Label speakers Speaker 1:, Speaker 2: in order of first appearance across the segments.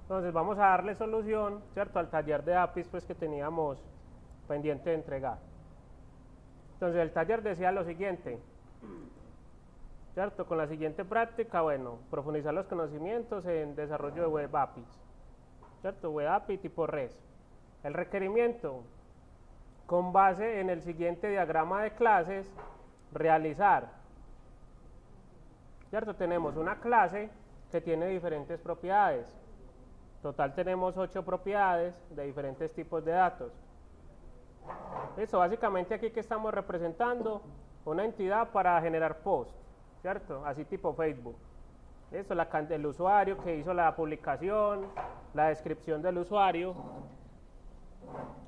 Speaker 1: Entonces vamos a darle solución, ¿cierto? Al taller de APIs pues que teníamos pendiente de entregar. Entonces el taller decía lo siguiente, ¿cierto? Con la siguiente práctica, bueno, profundizar los conocimientos en desarrollo de web APIs, ¿cierto? Web API tipo REST. El requerimiento, con base en el siguiente diagrama de clases, realizar, ¿cierto? Tenemos una clase que tiene diferentes propiedades. Total tenemos 8 propiedades de diferentes tipos de datos. Eso, básicamente aquí que estamos representando una entidad para generar post, ¿cierto? Así tipo Facebook. Eso, el usuario que hizo la publicación, la descripción del usuario,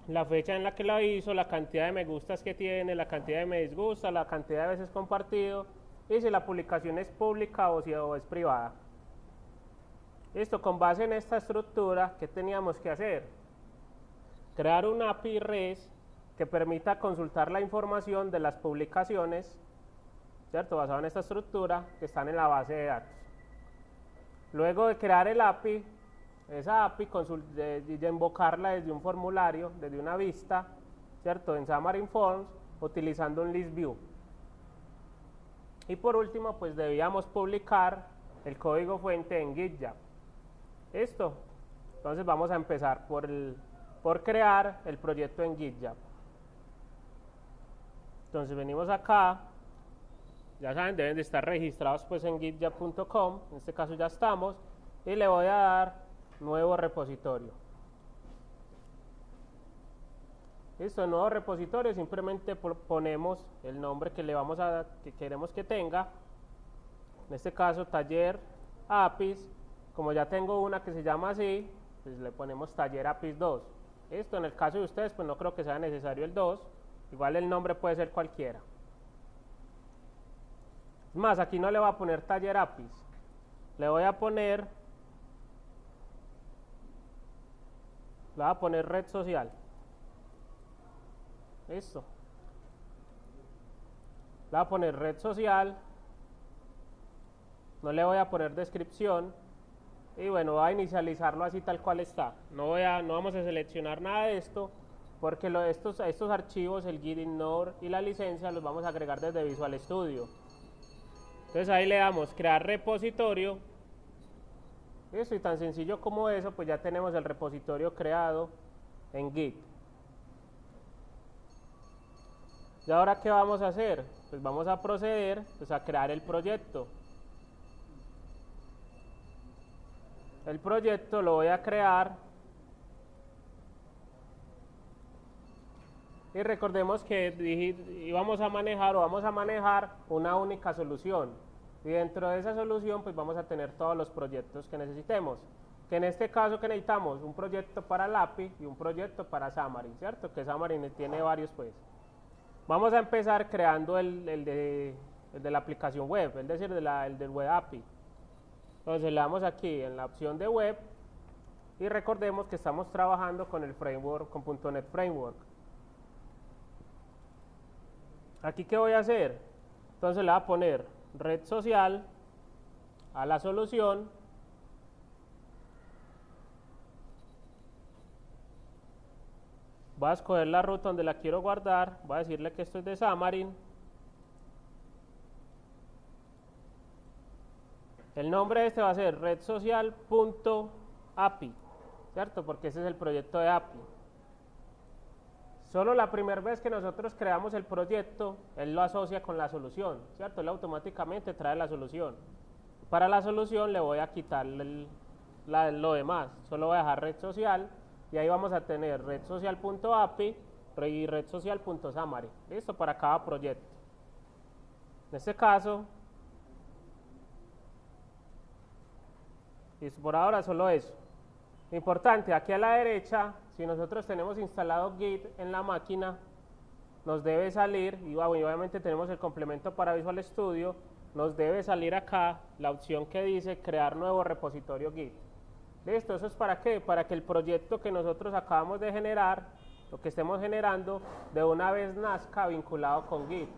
Speaker 1: la fecha en la que la hizo, la cantidad de me gustas que tiene, la cantidad de me disgusta, la cantidad de veces compartido y si la publicación es pública o si es privada. Listo, con base en esta estructura, ¿qué teníamos que hacer? Crear un API REST que permita consultar la información de las publicaciones, ¿cierto? Basado en esta estructura que están en la base de datos. Luego de crear el API, esa API de invocarla desde un formulario, desde una vista, ¿cierto? En Xamarin Forms, utilizando un list view. Y por último, pues debíamos publicar el código fuente en GitHub. ¿Listo? Entonces vamos a empezar por crear el proyecto en GitHub. Entonces venimos acá, ya saben, deben de estar registrados pues en github.com, en este caso ya estamos, y le voy a dar nuevo repositorio. Listo, en nuevo repositorio simplemente ponemos el nombre que queremos que tenga, en este caso taller APIs, como ya tengo una que se llama así, pues le ponemos taller APIs 2. Listo, en el caso de ustedes pues no creo que sea necesario el 2, igual el nombre puede ser cualquiera. Más, aquí no le voy a poner taller APIs, le voy a poner red social. Listo. Le voy a poner red social, no le voy a poner descripción y bueno, voy a inicializarlo así tal cual está. No vamos a seleccionar nada de esto porque estos archivos, el git ignore y la licencia los vamos a agregar desde Visual Studio. Entonces ahí le damos crear repositorio. Eso, y tan sencillo como eso, pues ya tenemos el repositorio creado en Git. ¿Y ahora qué vamos a hacer? Pues vamos a proceder pues, a crear el proyecto. El proyecto lo voy a crear. Y recordemos que vamos a manejar una única solución. Y dentro de esa solución pues vamos a tener todos los proyectos que necesitemos. Que en este caso que necesitamos un proyecto para el API y un proyecto para Xamarin, ¿cierto? Que Xamarin tiene varios pues. Vamos a empezar creando el de la aplicación web, es decir, el del web API. Entonces le damos aquí en la opción de web y recordemos que estamos trabajando con el framework, con .NET Framework. Aquí qué voy a hacer, entonces le voy a poner red social a la solución, voy a escoger la ruta donde la quiero guardar, voy a decirle que esto es de Xamarin, el nombre de este va a ser redsocial.api, ¿cierto? Porque ese es el proyecto de API. Solo la primera vez que nosotros creamos el proyecto, él lo asocia con la solución, ¿cierto? Él automáticamente trae la solución. Para la solución le voy a quitar lo demás, solo voy a dejar red social y ahí vamos a tener redsocial.api y redsocial.xamarin, listo, para cada proyecto. En este caso, y por ahora solo eso. Importante, aquí a la derecha, si nosotros tenemos instalado Git en la máquina, nos debe salir, y obviamente tenemos el complemento para Visual Studio, nos debe salir acá la opción que dice crear nuevo repositorio Git. Listo, ¿eso es para qué? Para que el proyecto que nosotros acabamos de generar, lo que estemos generando, de una vez nazca vinculado con Git.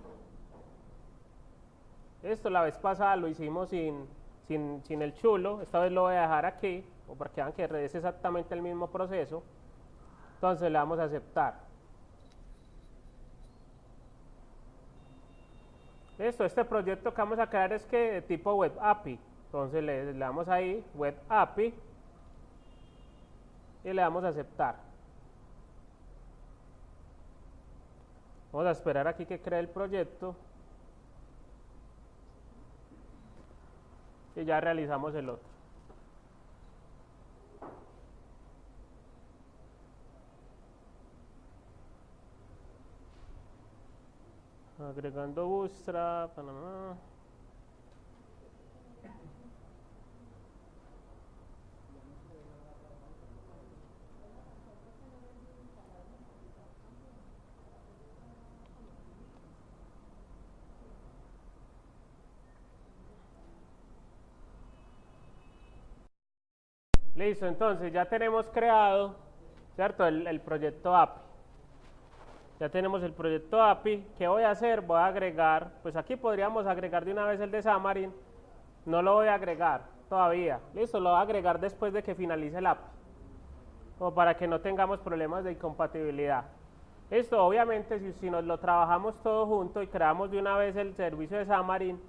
Speaker 1: Esto la vez pasada lo hicimos sin el chulo, esta vez lo voy a dejar aquí, o porque vean que es exactamente el mismo proceso. Entonces le damos a aceptar. Listo, este proyecto que vamos a crear es que de tipo Web API. Entonces le damos ahí Web API y le damos a aceptar. Vamos a esperar aquí que cree el proyecto y ya realizamos el otro. Agregando Bootstrap, Panamá. Listo, entonces ya tenemos creado, ¿cierto? El proyecto API. Ya tenemos el proyecto API. ¿Qué voy a hacer? Voy a agregar, pues aquí podríamos agregar de una vez el de Xamarin. No lo voy a agregar todavía. Listo, lo voy a agregar después de que finalice el API. Como para que no tengamos problemas de incompatibilidad. Listo, obviamente si nos lo trabajamos todo junto y creamos de una vez el servicio de Xamarin,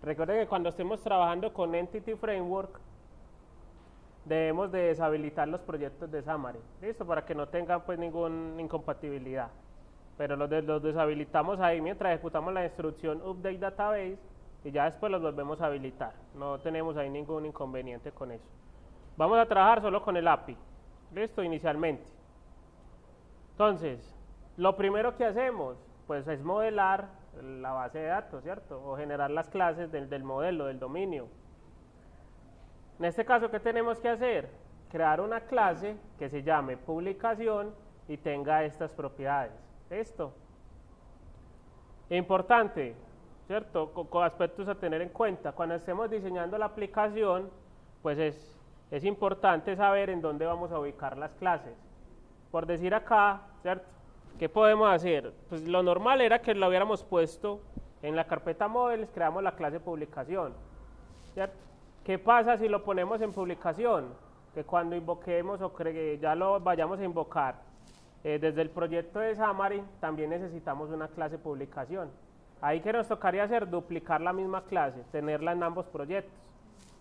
Speaker 1: recuerden que cuando estemos trabajando con Entity Framework, debemos de deshabilitar los proyectos de Xamarin. Listo, para que no tengan pues ninguna incompatibilidad. Pero los deshabilitamos ahí mientras ejecutamos la instrucción update database y ya después los volvemos a habilitar. No tenemos ahí ningún inconveniente con eso. Vamos a trabajar solo con el API. Listo, inicialmente. Entonces, lo primero que hacemos pues es modelar la base de datos, ¿cierto? O generar las clases del modelo, del dominio. En este caso, ¿qué tenemos que hacer? Crear una clase que se llame publicación y tenga estas propiedades. Esto. Importante, ¿cierto? Con aspectos a tener en cuenta. Cuando estemos diseñando la aplicación, pues es importante saber en dónde vamos a ubicar las clases. Por decir acá, ¿cierto? ¿Qué podemos hacer? Pues lo normal era que lo hubiéramos puesto en la carpeta móviles, creamos la clase publicación, ¿cierto? ¿Qué pasa si lo ponemos en publicación? Que cuando invoquemos o ya lo vayamos a invocar desde el proyecto de Xamarin, también necesitamos una clase publicación. Ahí que nos tocaría hacer, duplicar la misma clase, tenerla en ambos proyectos.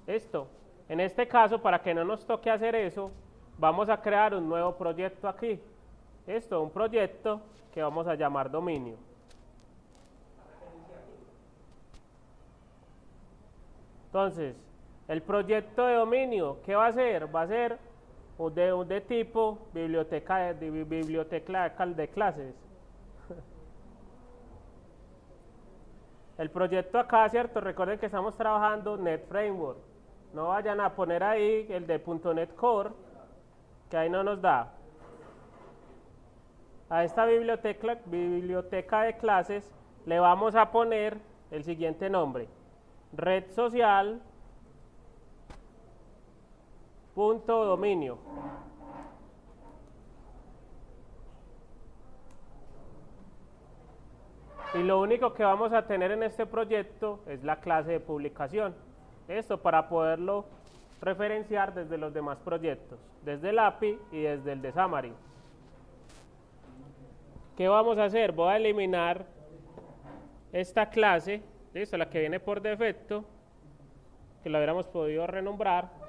Speaker 1: Esto, en este caso, para que no nos toque hacer eso, vamos a crear un nuevo proyecto aquí. Esto, un proyecto que vamos a llamar dominio. Entonces, el proyecto de dominio, ¿qué va a ser? Va a ser de tipo biblioteca de clases. El proyecto acá, ¿cierto? Recuerden que estamos trabajando Net Framework. No vayan a poner ahí el de .NET Core, que ahí no nos da. A esta biblioteca de clases le vamos a poner el siguiente nombre: red social .dominio. Y lo único que vamos a tener en este proyecto es la clase de publicación. Esto para poderlo referenciar desde los demás proyectos, desde el API y desde el de Xamarin. ¿Qué vamos a hacer? Voy a eliminar esta clase, listo, la que viene por defecto, que la hubiéramos podido renombrar.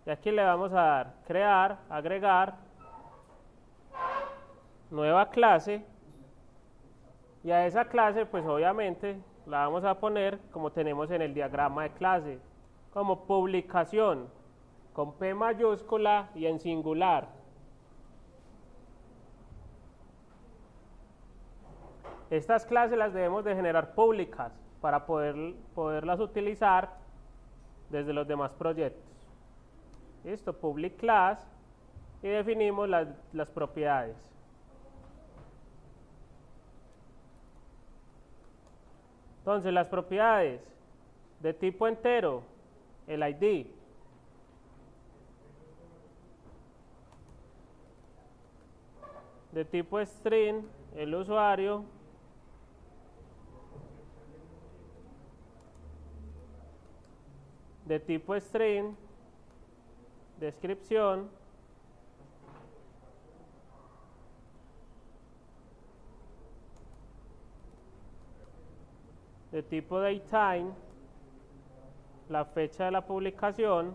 Speaker 1: Y aquí le vamos a dar crear, agregar, nueva clase, y a esa clase pues obviamente la vamos a poner como tenemos en el diagrama de clase, como publicación, con P mayúscula y en singular. Estas clases las debemos de generar públicas para poderlas utilizar desde los demás proyectos. Listo, public class, y definimos las propiedades. Entonces, las propiedades de tipo entero, el ID. De tipo string, el usuario. de tipo string, descripción, de tipo datetime, la fecha de la publicación,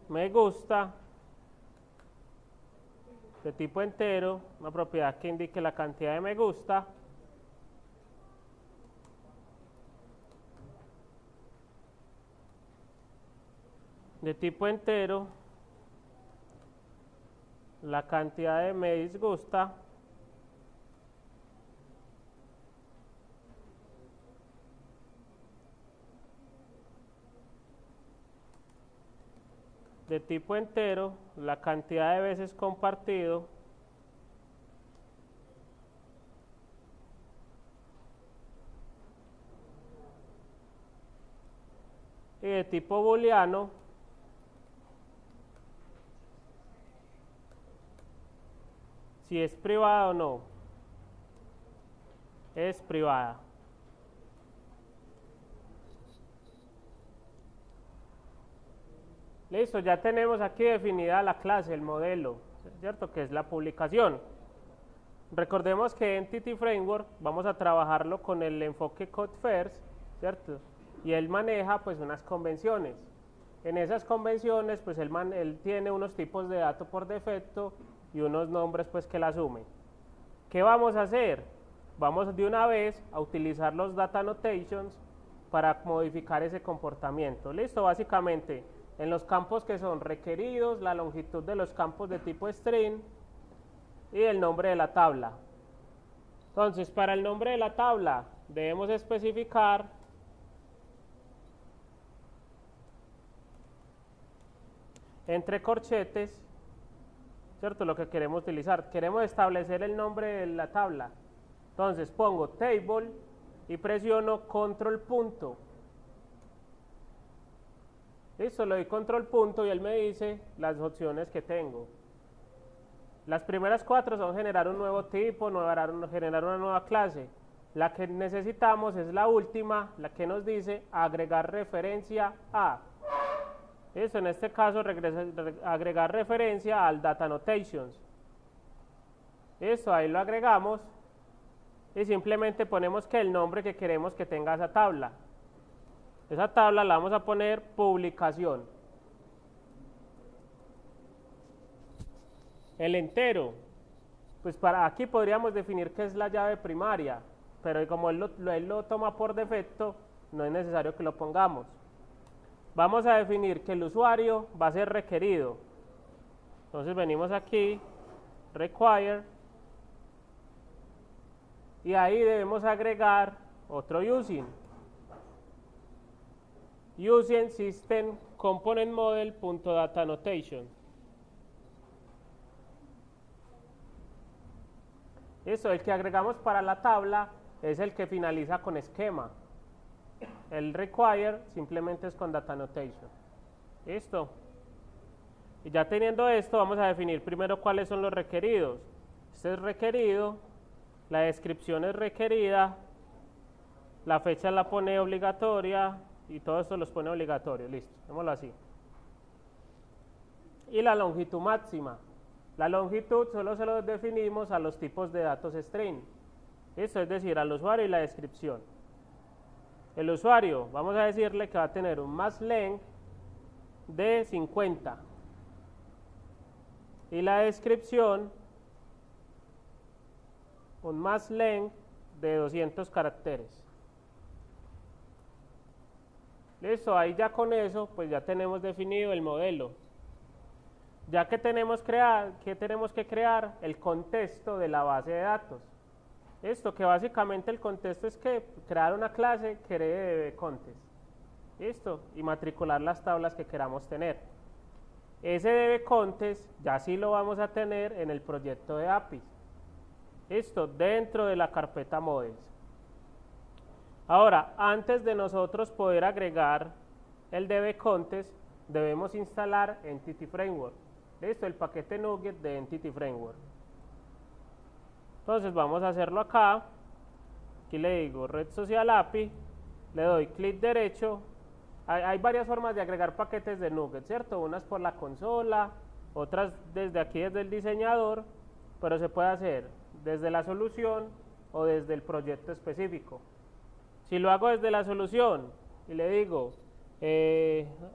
Speaker 1: me gusta, de tipo entero, una propiedad que indique la cantidad de me gusta, de tipo entero, la cantidad de me disgusta, de tipo entero, la cantidad de veces compartido, y de tipo booleano, si es privada o no. Es privada. Listo, ya tenemos aquí definida la clase, el modelo, ¿cierto? Que es la publicación. Recordemos que Entity Framework vamos a trabajarlo con el enfoque Code First, ¿cierto? Y él maneja pues unas convenciones. En esas convenciones pues él tiene unos tipos de datos por defecto y unos nombres pues que la asumen. ¿Qué vamos a hacer? Vamos de una vez a utilizar los data annotations para modificar ese comportamiento. Listo, básicamente en los campos que son requeridos, la longitud de los campos de tipo string y el nombre de la tabla. Entonces, para el nombre de la tabla debemos especificar entre corchetes, ¿cierto? Lo que queremos utilizar. Queremos establecer el nombre de la tabla. Entonces pongo table y presiono control punto. Listo, le doy control punto y él me dice las opciones que tengo. Las primeras 4 son generar un nuevo tipo, generar una nueva clase. La que necesitamos es la última, la que nos dice agregar referencia a. Eso, en este caso, agregar referencia al data annotations. Eso, ahí lo agregamos y simplemente ponemos que el nombre que queremos que tenga esa tabla. Esa tabla la vamos a poner publicación. El entero, pues para aquí podríamos definir qué es la llave primaria, pero como él lo toma por defecto, no es necesario que lo pongamos. Vamos a definir que el usuario va a ser requerido. Entonces venimos aquí, require, y ahí debemos agregar otro using. Using system component model.data annotation. Eso, el que agregamos para la tabla es el que finaliza con esquema. El require simplemente es con data annotation. Listo. Y ya teniendo esto, vamos a definir primero cuáles son los requeridos. Este es requerido, la descripción es requerida, la fecha la pone obligatoria y todo esto los pone obligatorios. Listo, démoslo así. Y la longitud máxima. La longitud solo se lo definimos a los tipos de datos string. Esto es decir, al usuario y la descripción. El usuario, vamos a decirle que va a tener un max length de 50. Y la descripción, un max length de 200 caracteres. Listo, ahí ya con eso, pues ya tenemos definido el modelo. Ya que tenemos que crear el contexto de la base de datos. Esto que básicamente el contexto es que crear una clase que herede DBContest. Listo, y matricular las tablas que queramos tener. Ese DBContest ya sí lo vamos a tener en el proyecto de APIs. Listo, dentro de la carpeta models. Ahora, antes de nosotros poder agregar el DBContest, debemos instalar Entity Framework. Listo, el paquete NuGet de Entity Framework. Entonces vamos a hacerlo acá. aquí le digo red social API, le doy clic derecho. Hay varias formas de agregar paquetes de NuGet, ¿cierto? Unas por la consola, otras desde aquí, desde el diseñador, pero se puede hacer desde la solución o desde el proyecto específico. Si lo hago desde la solución y le digo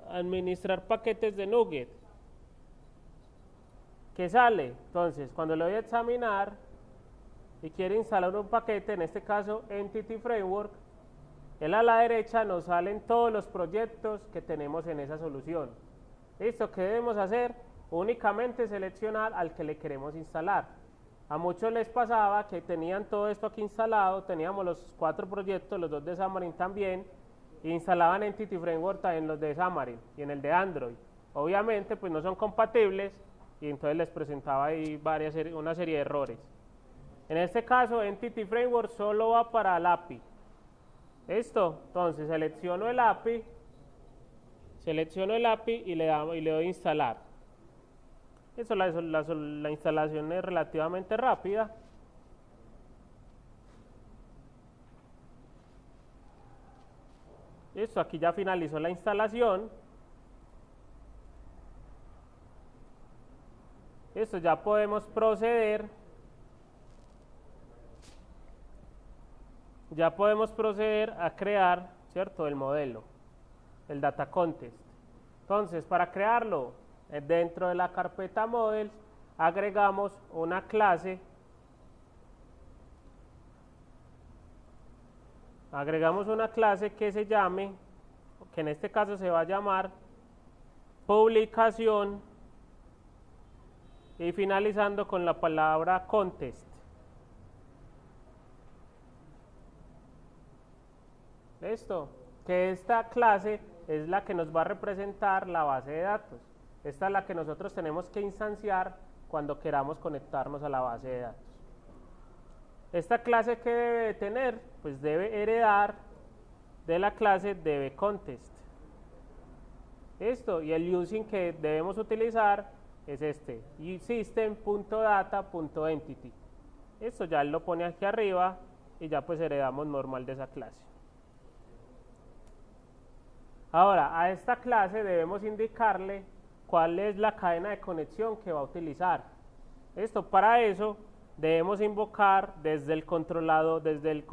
Speaker 1: administrar paquetes de NuGet, ¿qué sale? Entonces, cuando le voy a examinar y quiere instalar un paquete, en este caso Entity Framework, él a la derecha nos salen todos los proyectos que tenemos en esa solución. ¿Listo? ¿Qué debemos hacer? Únicamente seleccionar al que le queremos instalar. A muchos les pasaba que tenían todo esto aquí instalado, teníamos los 4 proyectos, los 2 de Xamarin también, e instalaban Entity Framework en los de Xamarin y en el de Android. Obviamente pues no son compatibles y entonces les presentaba ahí una serie de errores. En este caso Entity Framework solo va para el API. ¿Listo? Entonces selecciono el API y le doy instalar. Eso, la instalación es relativamente rápida. Listo, aquí ya finalizó la instalación. Listo, ya podemos proceder. A crear, ¿cierto?, el modelo, el data contest. Entonces, para crearlo, dentro de la carpeta models, agregamos una clase. Que se llame, que en este caso se va a llamar publicación, y finalizando con la palabra contest. Esto, que esta clase es la que nos va a representar la base de datos. Esta es la que nosotros tenemos que instanciar cuando queramos conectarnos a la base de datos. Esta clase que debe tener, pues debe heredar de la clase DBContest. Esto, y el using que debemos utilizar es este, system.data.entity. Esto ya lo pone aquí arriba y ya pues heredamos normal de esa clase. Ahora, a esta clase debemos indicarle cuál es la cadena de conexión que va a utilizar. Para eso debemos invocar desde el controlado, desde el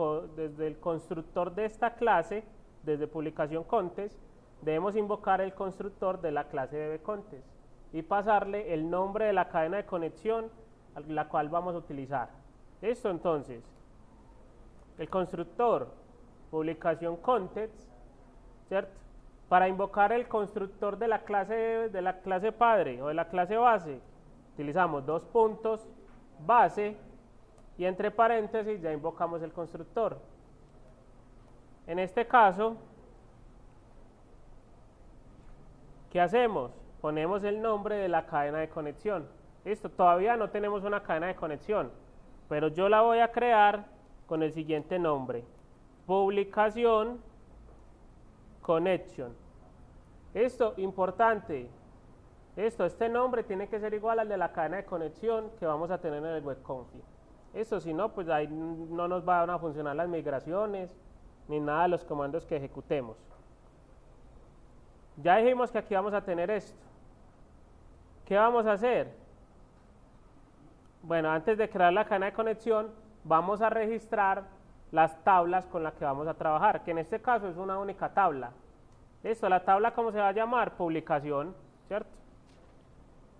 Speaker 1: constructor de esta clase, desde publicación contest, debemos invocar el constructor de la clase DBContest y pasarle el nombre de la cadena de conexión a la cual vamos a utilizar. Entonces, el constructor publicación contest, ¿cierto? Para invocar el constructor de la clase padre o de la clase base, utilizamos 2 puntos, base, y entre paréntesis ya invocamos el constructor. En este caso, ¿qué hacemos? Ponemos el nombre de la cadena de conexión. Listo, todavía no tenemos una cadena de conexión, pero yo la voy a crear con el siguiente nombre: publicación connection. Importante, este nombre tiene que ser igual al de la cadena de conexión que vamos a tener en el webconfig. Si no, pues ahí no nos van a funcionar las migraciones ni nada de los comandos que ejecutemos. Ya dijimos que aquí vamos a tener esto. ¿Qué vamos a hacer? Bueno, antes de crear la cadena de conexión, vamos a registrar las tablas con las que vamos a trabajar, que en este caso es una única tabla. La tabla, ¿cómo se va a llamar? Publicación, ¿cierto?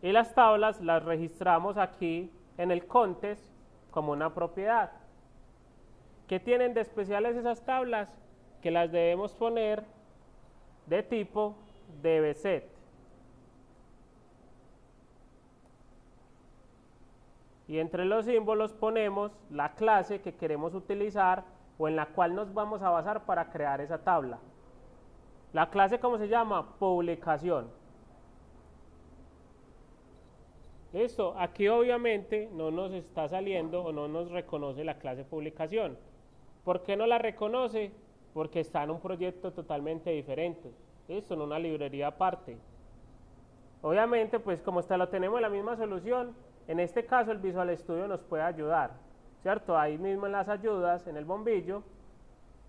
Speaker 1: Y las tablas las registramos aquí en el contest como una propiedad. ¿Qué tienen de especiales esas tablas? Que las debemos poner de tipo dbset. Y entre los símbolos ponemos la clase que queremos utilizar o en la cual nos vamos a basar para crear esa tabla. La clase, ¿cómo se llama? Publicación. Aquí obviamente no nos está saliendo o no nos reconoce la clase publicación. ¿Por qué no la reconoce? Porque está en un proyecto totalmente diferente. En una librería aparte. Obviamente, pues como lo tenemos en la misma solución, en este caso el Visual Studio nos puede ayudar. ¿cierto? Ahí mismo en las ayudas, en el bombillo,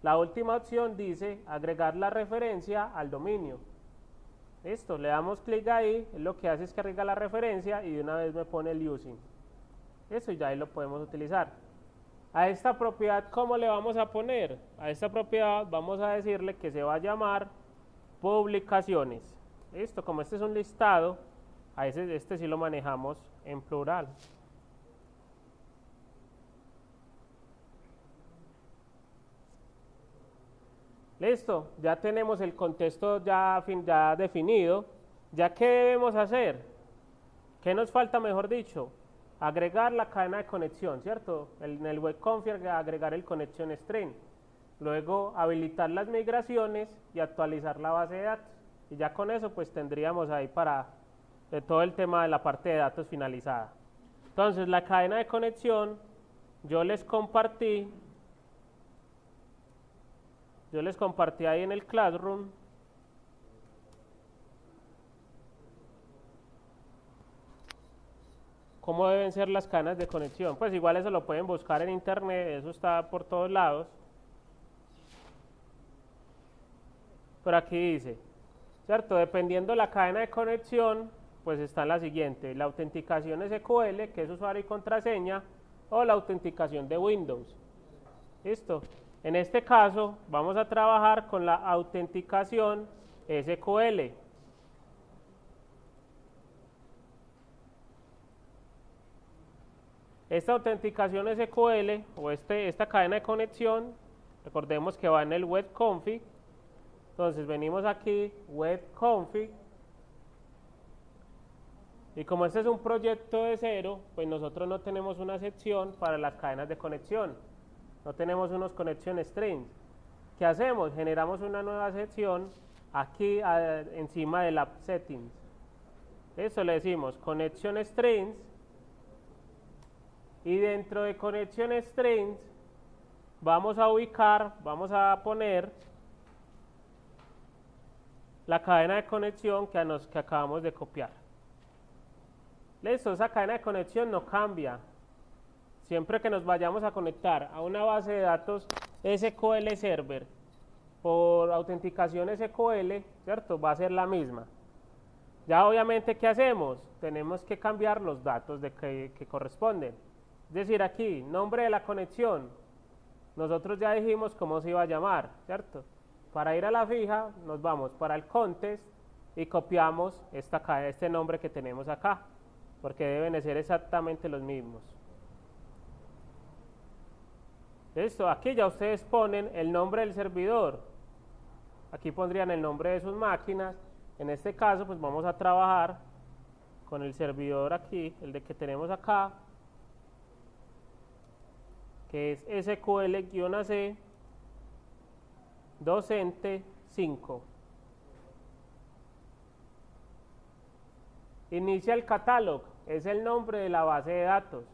Speaker 1: la última opción dice agregar la referencia al dominio. Listo, le damos clic ahí, lo que hace es que agrega la referencia y de una vez me pone el using. Eso ya ahí lo podemos utilizar. A esta propiedad, ¿cómo le vamos a poner? A esta propiedad vamos a decirle que se va a llamar publicaciones. Listo, como este es un listado, a este sí lo manejamos en plural. Listo, ya tenemos el contexto ya definido. ¿Ya qué debemos hacer? ¿Qué nos falta, mejor dicho? Agregar la cadena de conexión, ¿cierto? En el web config agregar el connection string. Luego habilitar las migraciones y actualizar la base de datos. Y ya con eso pues tendríamos ahí para todo el tema de la parte de datos finalizada. Entonces la cadena de conexión yo les compartí ahí en el Classroom. ¿Cómo deben ser las cadenas de conexión? Pues igual eso lo pueden buscar en internet, eso está por todos lados. Pero aquí dice, ¿cierto? Dependiendo la cadena de conexión, pues está la siguiente, la autenticación SQL, que es usuario y contraseña, o la autenticación de Windows. ¿Listo? En este caso, vamos a trabajar con la autenticación SQL. Esta autenticación SQL, o esta cadena de conexión, recordemos que va en el web config. Entonces venimos aquí, web config, y como este es un proyecto de cero, pues nosotros no tenemos una sección para las cadenas de conexión, no tenemos unos connection strings. ¿Qué hacemos? Generamos una nueva sección aquí encima del app settings. Eso le decimos connection strings, y dentro de connection strings vamos a poner la cadena de conexión que acabamos de copiar. Listo, esa cadena de conexión no cambia. Siempre que nos vayamos a conectar a una base de datos SQL Server por autenticación SQL, ¿cierto? Va a ser la misma. Ya obviamente, ¿qué hacemos? Tenemos que cambiar los datos que corresponden. Es decir, aquí, nombre de la conexión. Nosotros ya dijimos cómo se iba a llamar, ¿cierto? Para ir a la fija, nos vamos para el contest y copiamos este nombre que tenemos acá, porque deben de ser exactamente los mismos. Listo, aquí ya ustedes ponen el nombre del servidor. Aquí pondrían el nombre de sus máquinas. En este caso, pues vamos a trabajar con el servidor aquí, el de que tenemos acá, que es SQL-AC docente 5. Initial catalog es el nombre de la base de datos.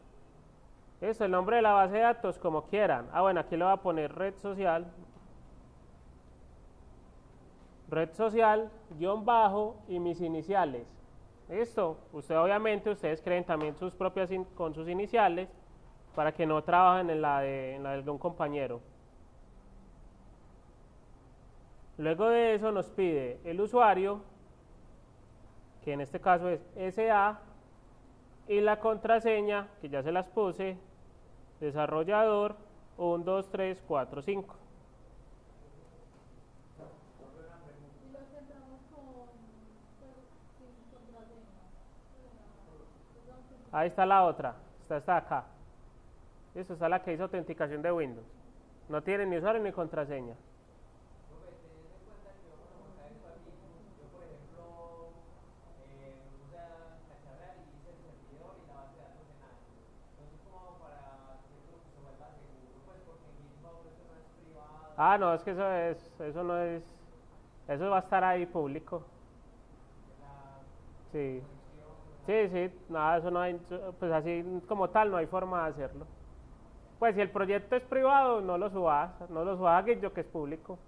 Speaker 1: Eso, el nombre de la base de datos como quieran. Bueno, aquí le voy a poner red social, guión bajo y mis iniciales. Listo, ustedes creen también sus propias con sus iniciales para que no trabajen en la de un compañero. Luego de eso nos pide el usuario, que en este caso es SA, y la contraseña, que ya se las puse, desarrollador 1, 2, 3, 4, 5. Ahí está la otra, está acá. Esta está la que hizo autenticación de Windows. No tiene ni usuario ni contraseña. No, es que eso no es, eso va a estar ahí público. Sí, sí, nada, eso no hay, pues así como tal no hay forma de hacerlo. Pues si el proyecto es privado, no lo subas a Git, que es público.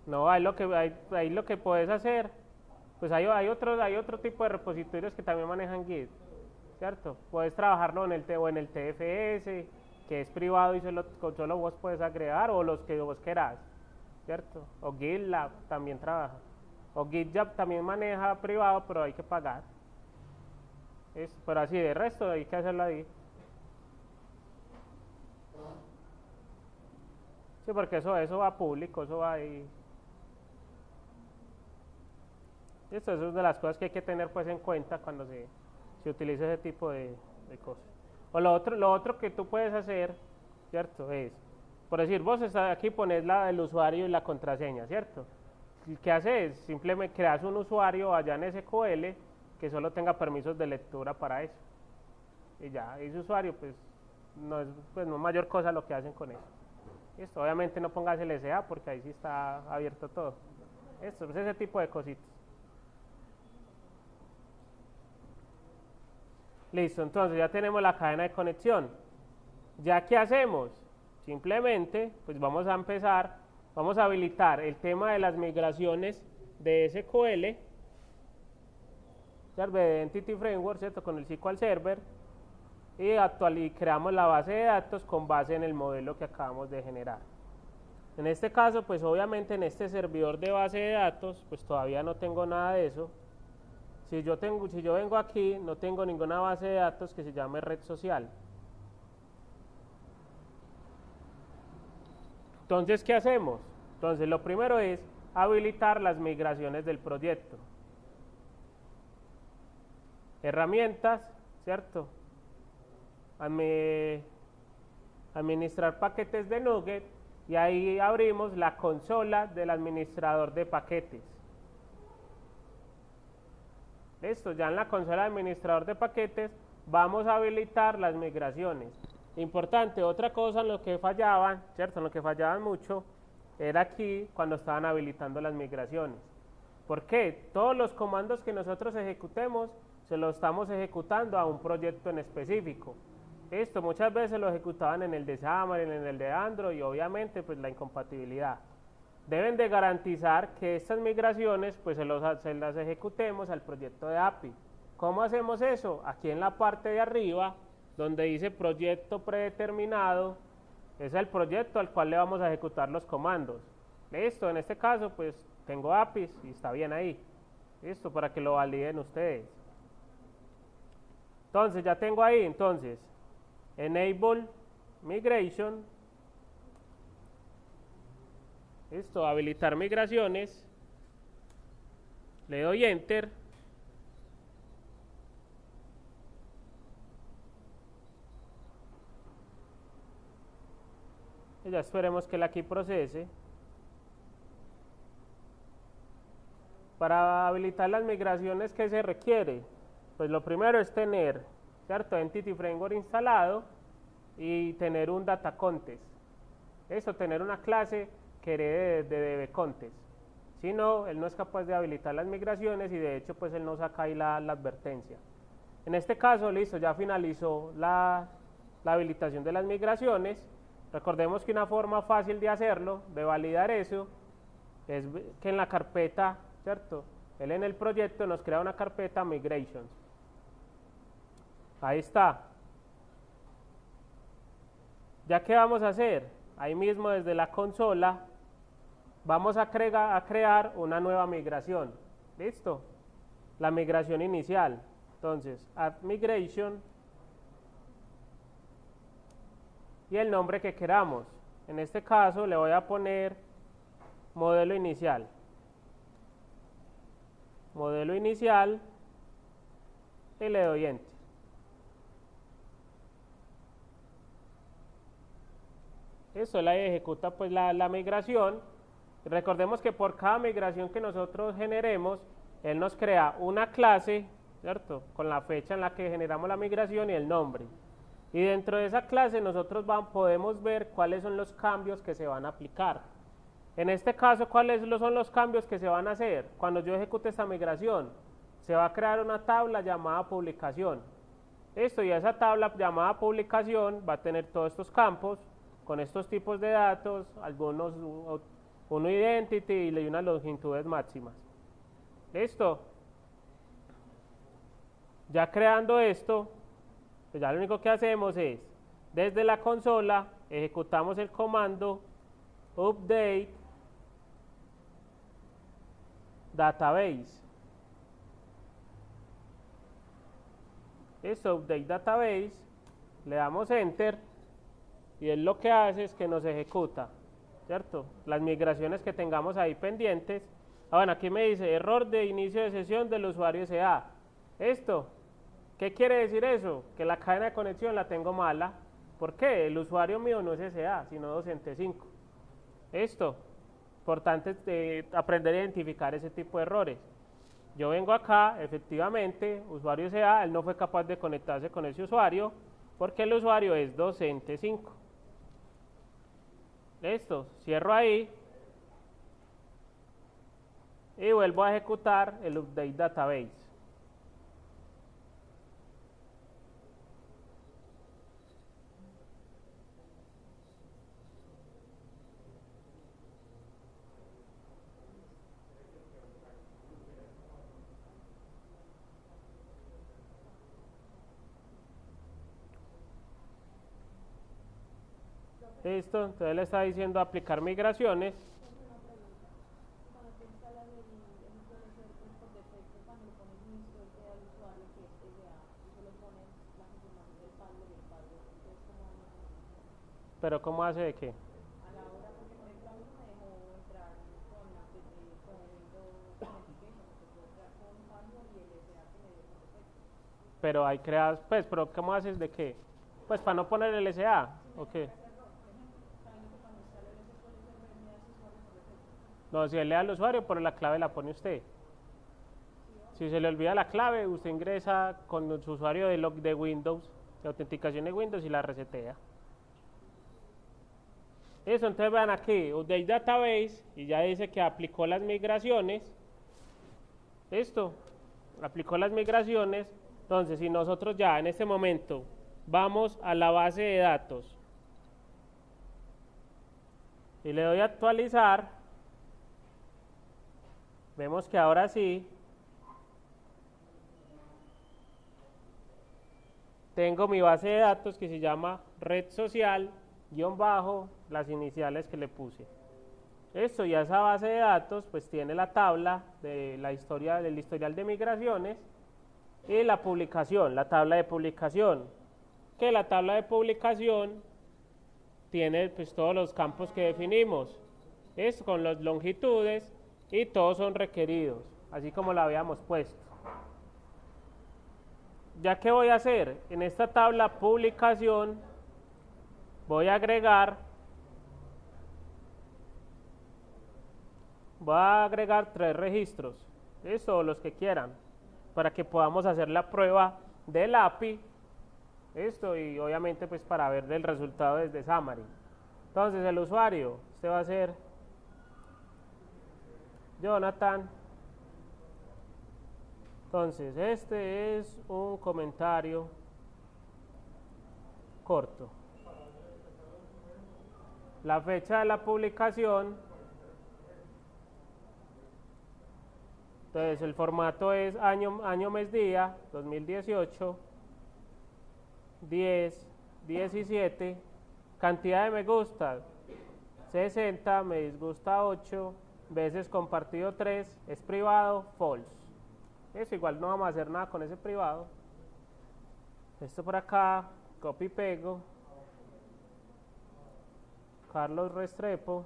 Speaker 1: No, ahí lo que puedes hacer, pues hay otro tipo de repositorios que también manejan Git, ¿cierto? Puedes trabajarlo o en el TFS, que es privado y solo vos puedes agregar, o los que vos querás, ¿cierto? O GitLab también trabaja. O GitLab también maneja privado, pero hay que pagar. Pero así de resto hay que hacerlo ahí. Sí, porque eso va público, eso va ahí. Eso es una de las cosas que hay que tener pues en cuenta cuando se utiliza ese tipo de cosas. O lo otro que tú puedes hacer, ¿cierto? Es, por decir, vos estás aquí, pones el usuario y la contraseña, ¿cierto? ¿Qué haces? Simplemente creas un usuario allá en SQL que solo tenga permisos de lectura para eso. Y ya, ese usuario pues no es mayor cosa lo que hacen con eso. Esto, obviamente no pongas el SA porque ahí sí está abierto todo. Esto es ese tipo de cositas. Listo, entonces ya tenemos la cadena de conexión. ¿Ya qué hacemos? Simplemente, pues vamos a empezar, vamos a habilitar el tema de las migraciones de SQL, de Entity Framework, ¿cierto? Con el SQL Server, y creamos la base de datos con base en el modelo que acabamos de generar. En este caso, pues obviamente en este servidor de base de datos, pues todavía no tengo nada de eso. Si yo vengo aquí, no tengo ninguna base de datos que se llame red social. Entonces, ¿qué hacemos? Entonces, lo primero es habilitar las migraciones del proyecto. Herramientas, ¿cierto? Administrar paquetes de Nugget, y ahí abrimos la consola del administrador de paquetes. Listo, ya en la consola de administrador de paquetes vamos a habilitar las migraciones. Importante, otra cosa en lo que fallaban, ¿cierto? En lo que fallaban mucho era aquí cuando estaban habilitando las migraciones. ¿Por qué? Todos los comandos que nosotros ejecutemos se los estamos ejecutando a un proyecto en específico. Esto muchas veces lo ejecutaban en el de Xamarin, en el de Android, y obviamente pues la incompatibilidad. Deben de garantizar que estas migraciones pues se las ejecutemos al proyecto de API. ¿Cómo hacemos eso? Aquí en la parte de arriba, donde dice proyecto predeterminado, es el proyecto al cual le vamos a ejecutar los comandos. Listo, en este caso pues tengo APIs y está bien ahí. Listo, para que lo validen ustedes. Entonces ya tengo ahí, entonces, enable migration. Listo, habilitar migraciones. Le doy enter. Y ya esperemos que él aquí procese. Para habilitar las migraciones, ¿qué se requiere? Pues lo primero es tener, ¿cierto?, Entity Framework instalado y tener un data context. Eso, tener una clase que herede de DB-Context. Si no, él no es capaz de habilitar las migraciones y de hecho pues él no saca ahí la advertencia. En este caso, listo, ya finalizó la habilitación de las migraciones. Recordemos que una forma fácil de hacerlo, de validar eso, es que en la carpeta, ¿cierto?, él en el proyecto nos crea una carpeta migrations. Ahí está. ¿Ya qué vamos a hacer? Ahí mismo desde la consola vamos a crear una nueva migración. ¿Listo? La migración inicial. Entonces, add migration y el nombre que queramos. En este caso le voy a poner modelo inicial. Modelo inicial y le doy enter. Eso, él ahí ejecuta pues la migración. Recordemos que por cada migración que nosotros generemos, él nos crea una clase, ¿cierto?, con la fecha en la que generamos la migración y el nombre. Y dentro de esa clase nosotros podemos ver cuáles son los cambios que se van a aplicar. En este caso, ¿cuáles son los cambios que se van a hacer? Cuando yo ejecute esta migración, se va a crear una tabla llamada publicación. Esto, y esa tabla llamada publicación va a tener todos estos campos con estos tipos de datos, algunos un identity y le doy unas longitudes máximas. ¿Listo? Ya creando esto, pues ya lo único que hacemos es, desde la consola, ejecutamos el comando update database. Listo, update database, le damos enter y él lo que hace es que nos ejecuta, ¿cierto? Las migraciones que tengamos ahí pendientes. Bueno, aquí me dice error de inicio de sesión del usuario SA. Esto, ¿qué quiere decir eso? Que la cadena de conexión la tengo mala. ¿Por qué? El usuario mío no es SA, sino docente 5. Esto, importante aprender a identificar ese tipo de errores. Yo vengo acá, efectivamente, usuario SA, él no fue capaz de conectarse con ese usuario, porque el usuario es docente 5. Listo, cierro ahí y vuelvo a ejecutar el update database. Listo, entonces le está diciendo aplicar migraciones. Pero ¿cómo hace de qué? Pero hay creadas, pues, pero ¿cómo haces de qué? Pues para no poner el SA, ¿o qué? No, si él le da al usuario, pero la clave la pone usted. Si se le olvida la clave, usted ingresa con su usuario de Windows, de autenticación de Windows y la resetea. Eso, entonces vean aquí, update database, y ya dice que aplicó las migraciones. Listo, aplicó las migraciones. Entonces, si nosotros ya en este momento vamos a la base de datos y le doy a actualizar, vemos que ahora sí tengo mi base de datos que se llama red social las iniciales que le puse. Esto, y a esa base de datos pues tiene la tabla de la historia del historial de migraciones y la publicación, la tabla de publicación, que la tabla de publicación tiene pues todos los campos que definimos, es con las longitudes y todos son requeridos, así como lo habíamos puesto. Ya que voy a hacer en esta tabla publicación, voy a agregar 3 registros, eso, los que quieran, para que podamos hacer la prueba del API, esto, y obviamente pues para ver el resultado desde Xamarin. Entonces el usuario, este va a ser Jonathan. Entonces este es un comentario corto. La fecha de la publicación, entonces el formato es año, mes, día, 2018, 10, 17, cantidad de me gusta, 60, me disgusta 8, veces compartido 3, es privado, false. Eso igual no vamos a hacer nada con ese privado. Esto por acá, copy pego, Carlos Restrepo.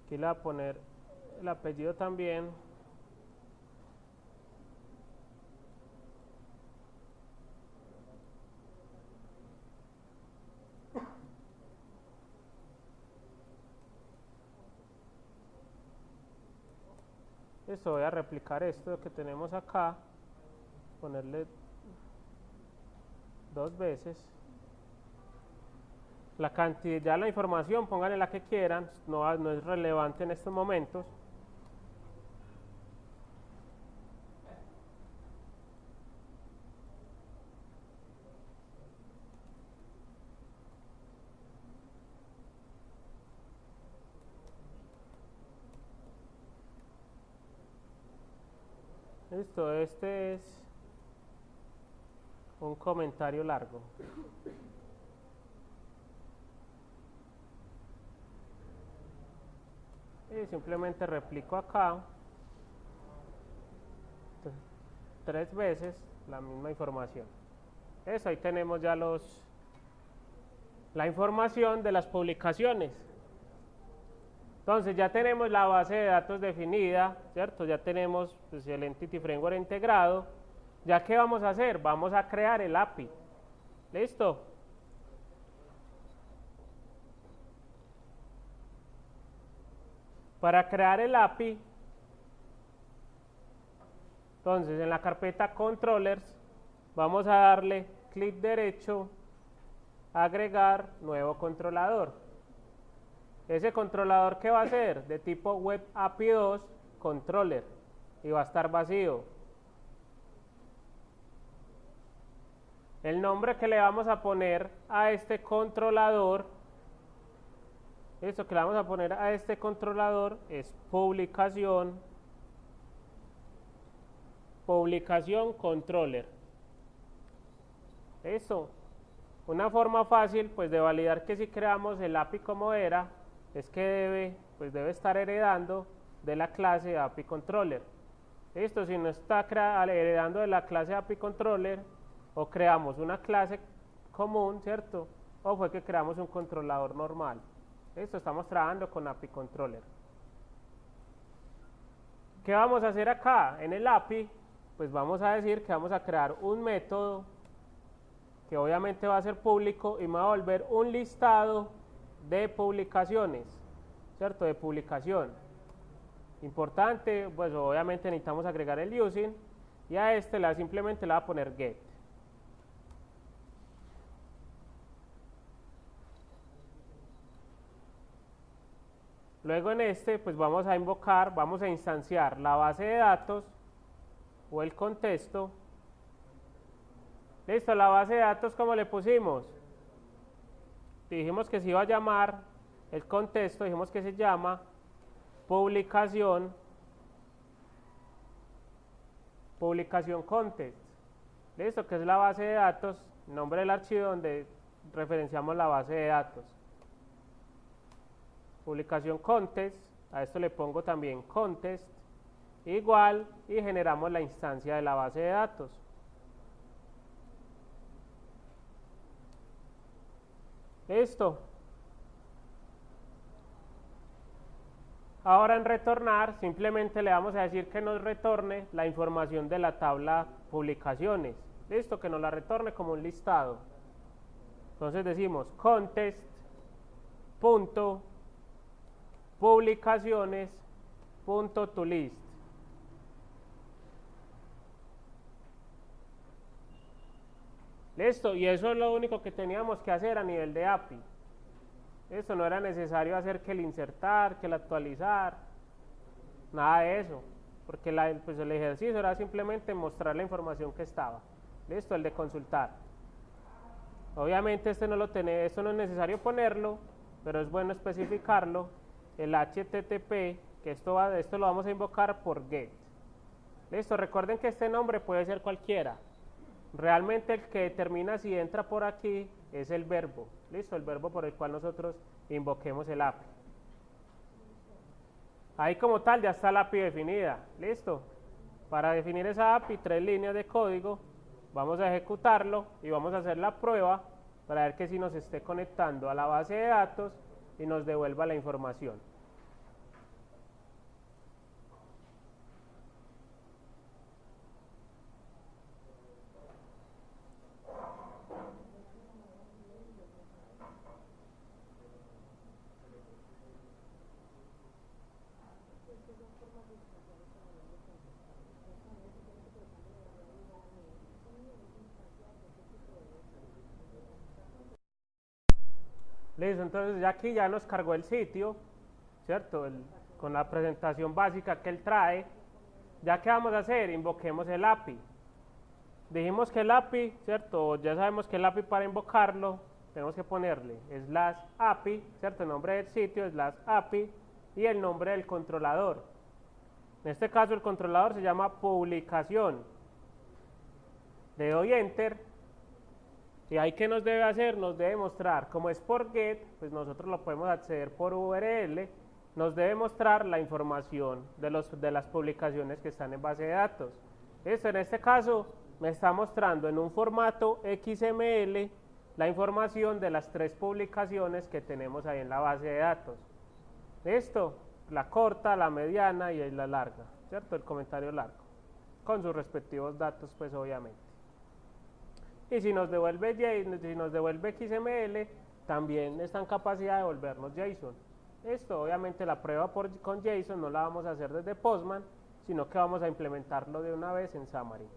Speaker 1: Aquí le voy a poner el apellido también. Esto, voy a replicar esto que tenemos acá, ponerle 2 veces. La cantidad, ya la información, pónganle la que quieran, no es relevante en estos momentos. Listo, este es un comentario largo. Y simplemente replico acá 3 veces la misma información. Eso, ahí tenemos ya la información de las publicaciones. Entonces ya tenemos la base de datos definida, ¿cierto? Ya tenemos pues, el Entity Framework integrado. ¿Ya qué vamos a hacer? Vamos a crear el API. ¿Listo? Para crear el API, entonces en la carpeta Controllers, vamos a darle clic derecho, agregar nuevo controlador. Ese controlador, ¿qué va a ser? De tipo Web API 2 Controller y va a estar vacío. El nombre que le vamos a poner a este controlador, eso que le vamos a poner a este controlador es publicación controller. Eso. Una forma fácil pues de validar que si creamos el API como era, es que debe estar heredando de la clase API Controller. Esto, si no está heredando de la clase API Controller, o creamos una clase común, ¿cierto? O fue que creamos un controlador normal. Esto estamos trabajando con API Controller. ¿Qué vamos a hacer acá? En el API, pues vamos a decir que vamos a crear un método que obviamente va a ser público y me va a volver un listado de publicaciones, ¿cierto? De publicación. Importante, pues obviamente necesitamos agregar el using y a este simplemente le va a poner get. Luego en este, pues vamos a invocar, vamos a instanciar la base de datos o el contexto. Listo, la base de datos, ¿cómo le pusimos? Dijimos que se iba a llamar el contexto, dijimos que se llama publicación context. Listo, que es la base de datos, nombre del archivo donde referenciamos la base de datos. Publicación context, a esto le pongo también context, igual, y generamos la instancia de la base de datos. Listo. Ahora en retornar, simplemente le vamos a decir que nos retorne la información de la tabla publicaciones. Listo, que nos la retorne como un listado. Entonces decimos context.publicaciones.toList. Listo, y eso es lo único que teníamos que hacer a nivel de API. Eso no era necesario hacer que el insertar, que el actualizar, nada de eso, porque pues el ejercicio era simplemente mostrar la información que estaba. Listo, el de consultar. Obviamente esto no es necesario ponerlo, pero es bueno especificarlo. El HTTP, que esto lo vamos a invocar por get. Listo, recuerden que este nombre puede ser cualquiera. Realmente el que determina si entra por aquí es el verbo. Listo, el verbo por el cual nosotros invoquemos el API. Ahí como tal ya está la API definida. Listo. Para definir esa API, 3 líneas de código. Vamos a ejecutarlo y vamos a hacer la prueba para ver que si nos esté conectando a la base de datos y nos devuelva la información. Listo, entonces ya aquí ya nos cargó el sitio, ¿cierto? Con la presentación básica que él trae. ¿Ya qué vamos a hacer? Invoquemos el API. Dijimos que el API, ¿cierto? Ya sabemos que el API para invocarlo tenemos que ponerle /API, ¿cierto? El nombre del sitio /API y el nombre del controlador. En este caso el controlador se llama publicación. Le doy enter y ahí que nos debe hacer, nos debe mostrar, como es por get, pues nosotros lo podemos acceder por URL, nos debe mostrar la información de las publicaciones que están en base de datos. Esto en este caso me está mostrando en un formato XML la información de las 3 publicaciones que tenemos ahí en la base de datos. Esto, la corta, la mediana y la larga, ¿cierto? El comentario largo, con sus respectivos datos, pues obviamente. Y si nos devuelve XML, también está en capacidad de devolvernos JSON. Esto, obviamente, la prueba con JSON no la vamos a hacer desde Postman, sino que vamos a implementarlo de una vez en Xamarin.